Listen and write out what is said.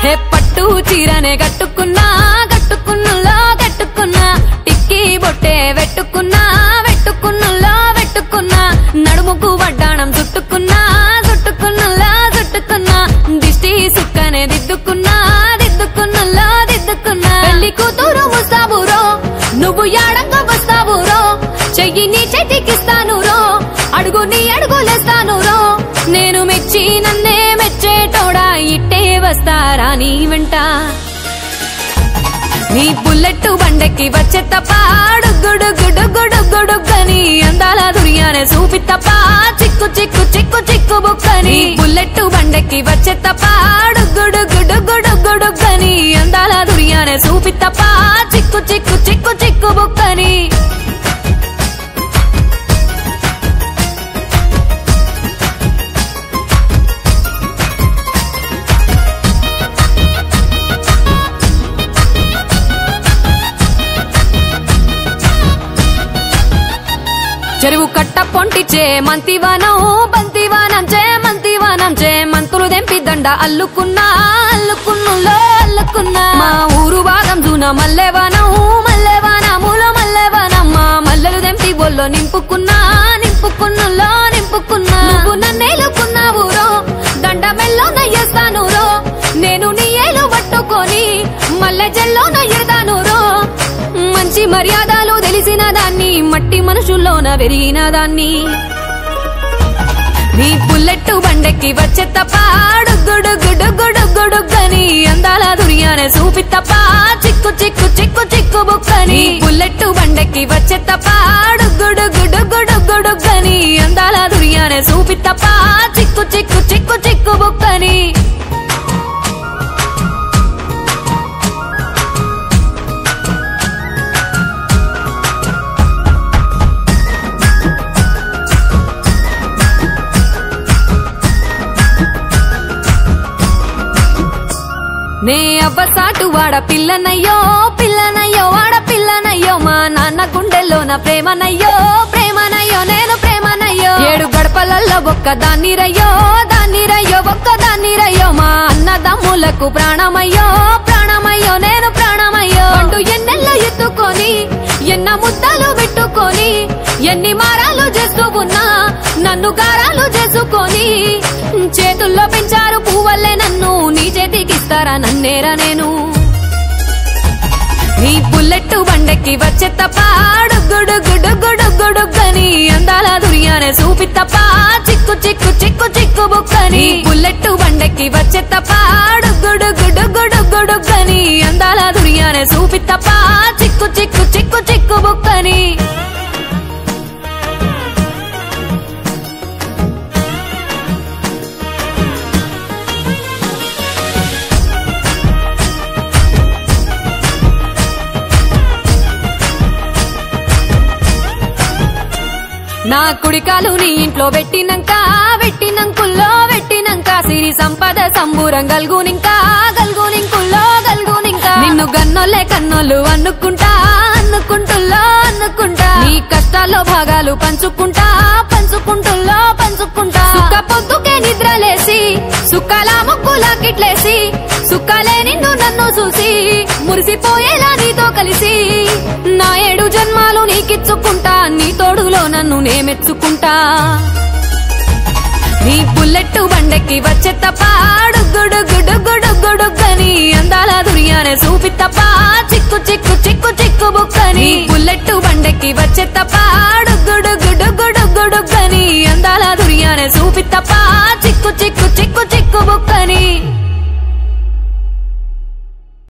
హే పట్టు చీరనే కట్టుకున్నా కట్టుకున్నులో కట్టుకున్నా టిక్కీ బొట్టే వెట్టుకున్నా వెట్టుకున్నులో వెట్టుకున్నా నడుముకు వడ్డాణం చుట్టుకున్నా చుట్టుకున్నులో చుట్టుకున్నా దిష్టి సుక్కనే దిద్దుకున్నా దిద్దుకున్నులో దిద్దుకున్నా పెళ్లి కూతురు ముస్తాబురో నువ్వు యాడంగా వస్తావురో చెయ్యి నీ చేతికిస్తాను రో అడుగు నీ అడుగులేస్తాను రో నేను మెచ్చి నన్నే మెచ్చేటోడా ఇట్టే వస్తారా నీ వెంట నీ బుల్లెట్ బండెక్కి వచ్చే తప్ప గుడుగుడుగుడుగుడుగుడుగని అందాల దుర్యానే చూపి తప్ప చిక్కు చిక్కు చిక్కు చిక్కు బుక్కని బుల్లెట్ బండెక్కి వచ్చే తప్ప గుడుగుడుగుడుగుడుగని అందాల దుర్యానే చూపి తప్ప చిక్కు చిక్కు చిక్కు చిక్కు బుక్కని చెరువు కట్ట పొంటిచే మంతివానం బంతివానం చే మంతివానం చే మంతులు దెంపి దండ అల్లుకున్నా అల్లుకున్నులో అల్లుకున్నా మా ఊరు భాగం జూన మల్లెవానం మల్లెవానములో మల్లెవానం మా మల్లెలు దెంపి బొల్లో నింపుకున్నా నింపుకున్నులో నింపుకున్నా నువ్వు నన్నేలుకున్నావు రో దండ మెల్లో నయ్యేస్తాను రో నేను నీ ఏలు పట్టుకొని మల్లె జల్లో నయ్యేదాను రో మంచి మర్యాదలు తెలిసిన దాన్ని మట్టి మనుషుల్లోన పెరిగిన దాన్ని నీ బుల్లెట్ బండెక్కి వచ్చే తప్ప గుడుగుడుగుడుగుడుగని అందాల దుర్యానే చూపి తప్ప చిక్కు చిక్కు చిక్కు చిక్కు బుక్కని బుల్లెట్ బండెక్కి వచ్చే తప్ప గుడుగుడుగుడుగుడుగని అందాల దుర్యానే చూపి తప్ప చిక్కు చిక్కు చిక్కు చిక్కు బుక్కని నే అవ్వసాటు వాడ పిల్లనయ్యో పిల్లనయ్యో వాడ పిల్లనయ్యో మా నాన్న గుండెల్లోన ప్రేమనయ్యో ప్రేమనయ్యో నేను ప్రేమనయ్యో 7 గడపలల్లో ఒక్కదాన్ని రయ్యో దాన్ని రయ్యో ఒక్కదాన్ని రయ్యో మా అన్నదమ్ములకు ప్రాణమయ్యో ప్రాణమయ్యో నేను ప్రాణమయ్యో అంటూ ఎన్నెల్లో ఎత్తుకొని ఎన్న ముద్దలు పెట్టుకొని ఎన్ని మారాలు చేస్తూ ఉన్నా నన్ను గారాలు చేసుకొని చేతుల్లో పెంచారు పువ్వల్లే నన్ను నీ చేతికిస్తారా నన్నేరా నేను నీ బుల్లెట్ బండెక్కి వచ్చే తప్ప గుడుగుడుగుడుగుడుగని అందాల దుర్యానే చూపి తప్ప చిక్కు చిక్కు చిక్కు చిక్కు బుక్కని బుల్లెట్ బండెక్కి వచ్చే తప్ప గుడుగుడుగుడుగుడుగని అందాల దుర్యానే చూపి తప్ప చిక్కు చిక్కు చిక్కు చిక్కు బుక్కని నా కుడికాలు నీ ఇంట్లో పెట్టినంక పెట్టినంకుల్లో పెట్టినంక సిరి సంపద సంబూరం గల్గునింకా గల్గునింకుల్లో గల్గునింకా నిన్ను గన్నోలే కన్నోళ్ళు అనుకుంటా అనుకుంటుల్లో అనుకుంటా నీ కష్టాల్లో భాగాలు పంచుకుంటా పంచుకుంటుల్లో పంచుకుంటా సుక్క పొద్దుకే నిద్రలేసి సుక్కల ముక్కులా కిట్లేసి సుక్కలే నిన్ను నన్ను చూసి మురిసిపోయేలా నీతో కలిసి నా 7 జన్మాలు నీకిచ్చుకుంటా నీ తోడులో నన్ను నే మెచ్చుకుంటా నీ బుల్లెట్ బండెక్కి వచ్చే తప్ప గుడుగుడుగుడుగుడుగని అందాల దుర్యానే చూపి తప్ప చిక్కు చిక్కు చిక్కు చిక్కు బుక్కని బుల్లెట్ బండెక్కి వచ్చే తప్ప గుడుగుడుగుడుగుడుగని అందాల దుర్యానే చూపి తప్ప చిక్కు చిక్కు చిక్కు చిక్కు బుక్కని